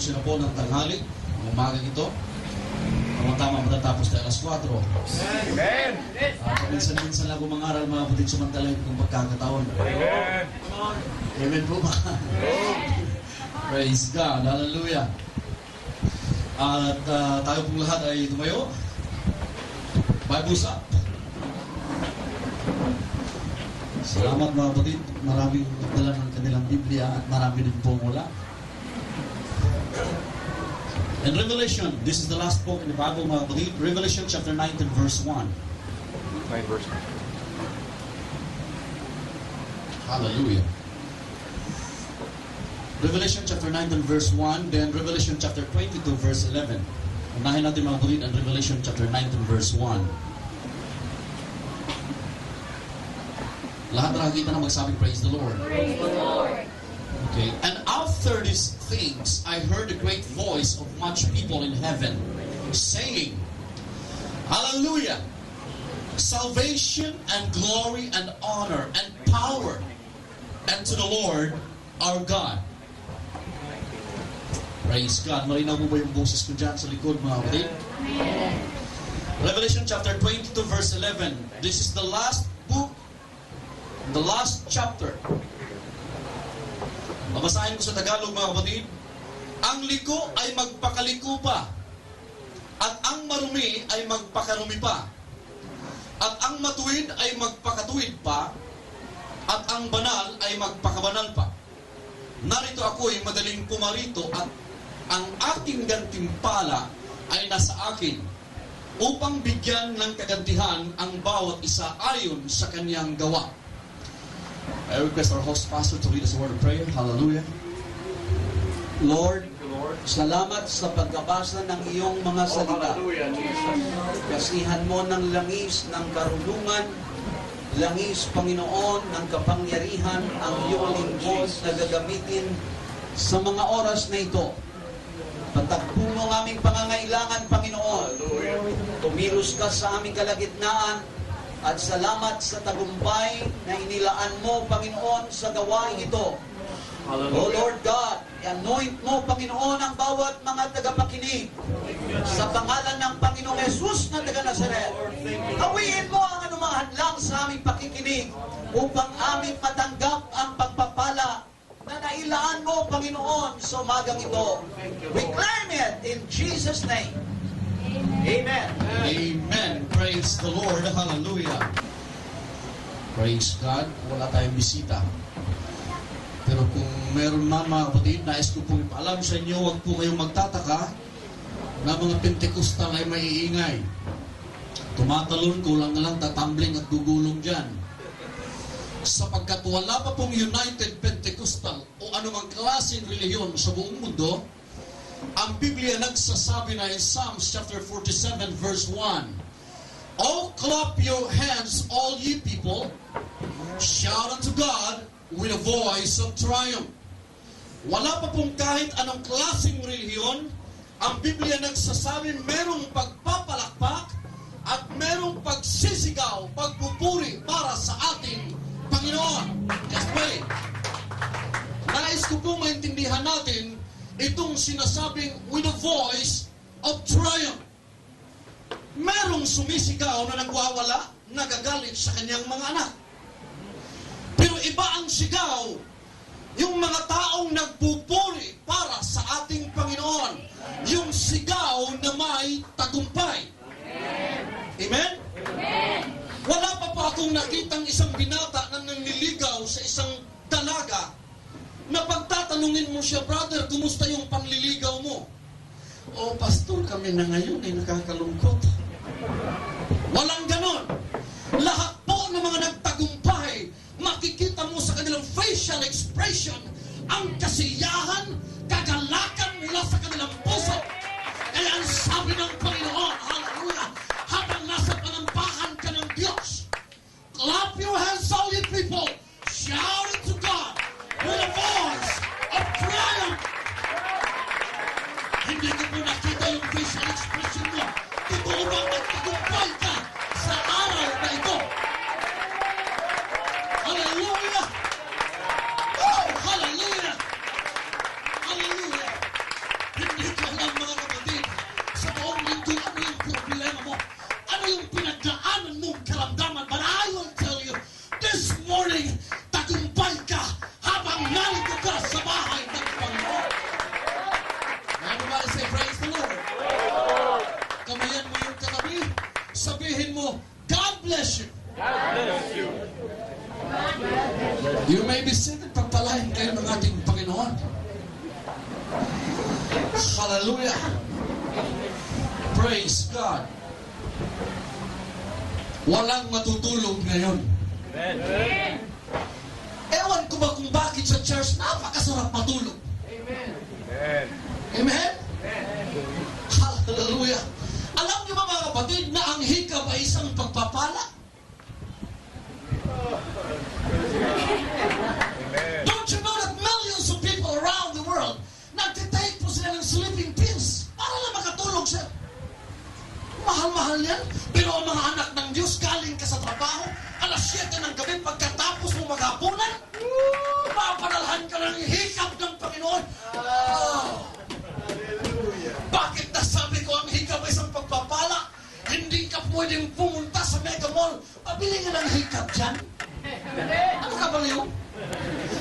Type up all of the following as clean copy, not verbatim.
11 na po ng tanghali, ang umaga ito. Tama matatapos tayo alas 4. Amen. Minsan-minsan lang kumangaral mga kapatid, samantalahin kung pagkakataon. Amen. Amen po ba? Praise God. Hallelujah. At tayo pong lahat ay tumayo. Bibles up. Salamat mga kapatid. Maraming nagdala ng kanilang Biblia at marami din pong wala. In Revelation, this is the last book in the Bible, mga kapatid. Revelation chapter 19 verse 1. 9 verse 1. Hallelujah. Revelation chapter 19 verse 1, then Revelation chapter 22 verse 11. Unahin natin mga kapatid ang Revelation chapter 19 verse 1. Lahat na nakikita na magsabing praise the Lord. Praise the Lord. Okay. And after these things, I heard a great voice of much people in heaven, saying, Hallelujah! Salvation and glory and honor and power unto the Lord our God. Praise God. Malinaw mo ba yung boses ko dyan sa likod, mga kapatid? Revelation chapter 22 verse 11. This is the last book, the last chapter. Babasahin ko sa Tagalog, mga kapatid. Ang liko ay magpakaliko pa, at ang marumi ay magpakarumi pa, at ang matuwid ay magpakatuwid pa, at ang banal ay magpakabanal pa. Narito ako'y madaling pumarito, at ang aking gantimpala ay nasa akin, upang bigyan ng kagantihan ang bawat isa ayon sa kanyang gawa. I request our host pastor to lead us a word of prayer. Hallelujah. Lord, salamat sa pagkabasa ng iyong mga salita. Hallelujah, Jesus. Kasihan mo ng langis ng karunungan, langis, Panginoon, ng kapangyarihan ang iyong lingkod na gagamitin sa mga oras na ito. Patakbo mo ang aming pangangailangan, Panginoon. Tumilos ka sa aming kalagitnaan. At salamat sa tagumpay na inilaan mo, Panginoon, sa gawain ito. O Lord God, anoint mo, Panginoon, ang bawat mga tagapakinig. Sa pangalan ng Panginoong Jesus na taga Nazaret, hawiin mo ang anumang hadlang sa aming pakikinig upang aming matanggap ang pagpapala na nailaan mo, Panginoon, sa umagang ito. We claim it in Jesus' name. Amen. Amen. Praise the Lord. Hallelujah. Praise God. Wala tayong bisita. Pero kung meron man, mga kapatid, nais ko pong ipaalam sa inyo, huwag po kayong magtataka na mga Pentecostal ay maiingay. Tumatalon, kulang na lang, tatambling at gugulong dyan. Sapagkat wala pa pong United Pentecostal o anumang klaseng reliyon sa buong mundo, ang Biblia nagsasabi na in Psalms chapter 47 verse 1, Oh, clap your hands, all ye people, shout unto God with a voice of triumph. Wala pa pong kahit anong klaseng reliyon, ang Biblia nagsasabi merong pagpapalakpak at merong pagsisigaw, pagpupuri para sa ating Panginoon. Just pray. Nais ko pong maintindihan natin itong sinasabing with a voice of triumph. Merong sumisigaw na nagwawala, nagagalit sa kanyang mga anak. Pero iba ang sigaw, yung mga taong nagpupuri para sa ating Panginoon. Yung sigaw na may tagumpay. Amen? Amen. Wala pa akong nakitang isang binata na nanliligaw sa isang dalaga na pagtatanungin mo siya, brother, kumusta yung panliligaw mo? O, pastor, kami na ngayon ay nakakalungkot. Walang ganon. Lahat po ng mga nagtagumpay, makikita mo sa kanilang facial expression ang kasiyahan, kagalakan mula sa kanilang puso. Kaya ang sabi ng Panginoon, hallelujah, habang nasa panampahan ka ng Diyos, clap your hands, all you people, shout it to God with a voice of triumph. Hindi ko po nakita yung facial expression mo. Totoo ba nagtagumpay ka sa araw na ito? Hallelujah! Oh, hallelujah! Hallelujah! kung ano yung problema mo, ano yung pinagdaanan mong karamdaman. But I will tell you, this morning, tagumpay ka habang narito ka sa bahay ng Panginoon. Everybody say, praise the Lord. Kamayan mo yung katabi, sabihin mo, God bless you. God bless you. You may be seated, pagpalain kayo ng ating Panginoon. Hallelujah. Praise God. Walang matutulog ngayon. Amen. Ewan ko ba kung bakit sa church napakasarap matulog. Amen. Amen? Hallelujah. Alam niyo ba mga kapatid na ang hikab ay isang pagpapala? Amen. Don't you know that millions of people around the world nagtitake po sila ng sleeping pills para lang makatulog sila? Mahal-mahal yan. Pero ang mga anak ng Diyos, galing ka sa trabaho, alas 7 ng gabi, pagkatapos mo maghapunan, mapadalhan ka ng hikab ng Panginoon. Oh. Bakit nasabi ko ang hikab ay isang pagpapala? Hindi ka pwedeng pumunta sa Mega Mall, pabili ka ng hikab dyan. Ano ka ba yun?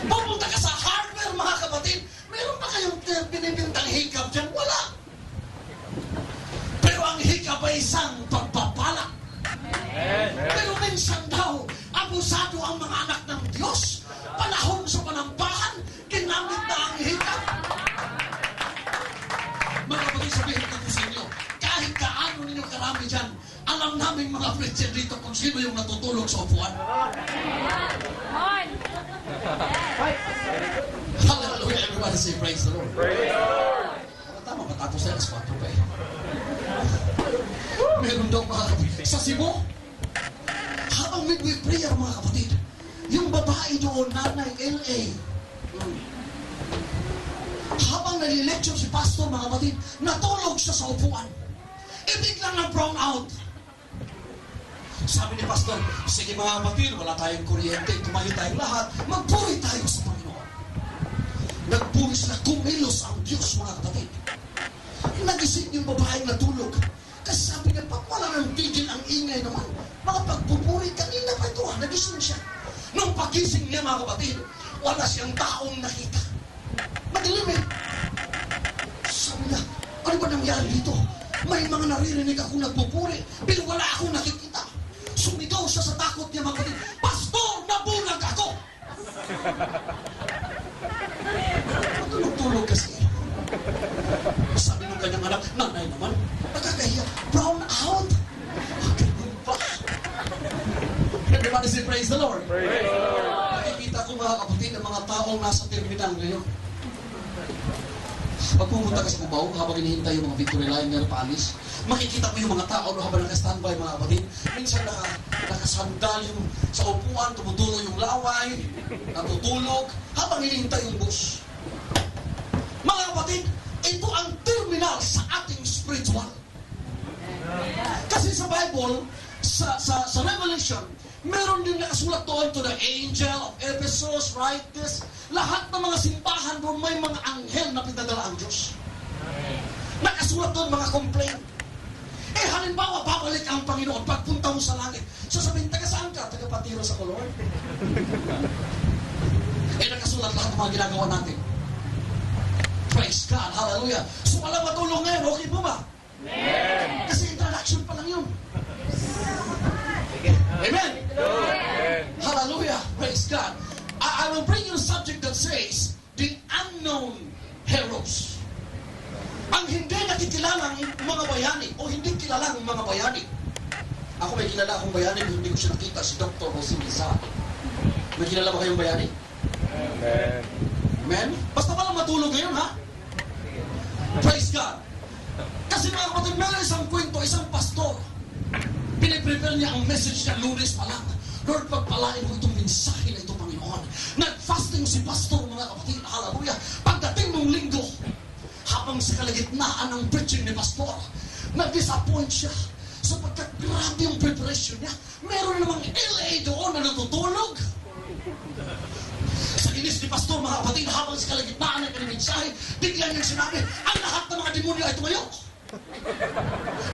Pupunta ka sa hardware, mga kapatid, meron ba kayong binibintang hikab dyan? Wala. Pero ang hikab ay isang pagpapala. Pero minsan daw, abusado ang mga anak ng Diyos. Panahon sa panambahan, ginamit na ang hikab. Mga kapatid, sabihin ko po sa inyo, kahit kaano ninyo karami dyan, alam namin mga Christian dito kung sino yung natutulog sa upuan. Hallelujah, everybody say praise the Lord. Praise the Lord. Tama ba? Tapos sa alas 4 pa eh. Meron daw mga kapatid. Sa Cebu, habang midweek prayer mga kapatid, yung babae doon, nanay L.A., habang nalilecture si pastor mga kapatid, natulog siya sa upuan. Biglang na-brown out. Sabi ni pastor, sige mga kapatid, wala tayong kuryente, tumayo tayong lahat, magpuri tayo sa Panginoon. Nagpuri sila, kumilos ang Diyos mga kapatid. Nagising yung babaeng natulog. Kasi sabi niya, pag wala ng tigil ang ingay naman, mga pagpupuri, kanina pa ito, nagising siya. Nung pagising niya mga kapatid, wala siyang taong nakita. Madilim eh. Sabi niya, ano ba nangyari dito? May mga naririnig akong nagpupuri, pero wala akong nakikita. Sumigaw siya sa takot niya mga kapatid, Pastor, nabulag ako! Matulog-tulog kasi. Sabi nung kanyang anak, nanay naman, nakakahiya, brown out. Ganun ba? Everybody say praise the Lord. Praise the Lord. Nakikita ko mga kapatid ng mga taong nasa terminal ngayon. Pag pumunta ka sa Cubao, habang hinihintay yung mga Victory Liner paalis, makikita mo yung mga tao habang naka-standby mga kapatid. Minsan nakasandal yung sa upuan, tumutulo yung laway, natutulog, habang hinihintay yung bus. Mga kapatid, ito ang terminal sa ating spiritual. Kasi sa Bible, sa Revelation, meron din nakasulat doon to the angel of Ephesus, write this. Lahat ng mga simbahan doon may mga anghel na pinadala ang Diyos. Nakasulat doon mga complaint. Halimbawa, babalik ang Panginoon pagpunta mo sa langit. Sasabihin, taga saan ka? Taga Patiro sa Color? Nakasulat lahat ng mga ginagawa natin. Praise God, hallelujah. So walang matulong ngayon, okay po ba? Amen. Kasi introduction pa lang yun. Amen. Amen. Hallelujah. Praise God. I will bring you a subject that says the unknown heroes. Ang hindi nakikilalang mga bayani o hindi kilalang mga bayani. Ako may kilala akong bayani, hindi ko siya nakita, si Dr. Jose Lisa. May kilala ba kayong bayani? Amen. Amen? Basta palang matulog ngayon, ha? Praise God. Kasi mga kapatid, meron isang kwento, isang pastor. Piniprepare niya ang message niya Lunes pa lang. Lord, pagpalain mo itong mensahe na ito, Panginoon. Nag-fasting si pastor, mga kapatid. Hallelujah. Pagdating ng linggo, habang sa kalagitnaan ng preaching ni pastor, nag-disappoint siya. Sapagkat grabe yung preparation niya. Meron namang LA doon na natutulog. Sa inis ni pastor, mga kapatid, habang sa kalagitnaan ng kanyang mensahe, bigla niyang sinabi, ang lahat ng mga demonyo ay tumayo.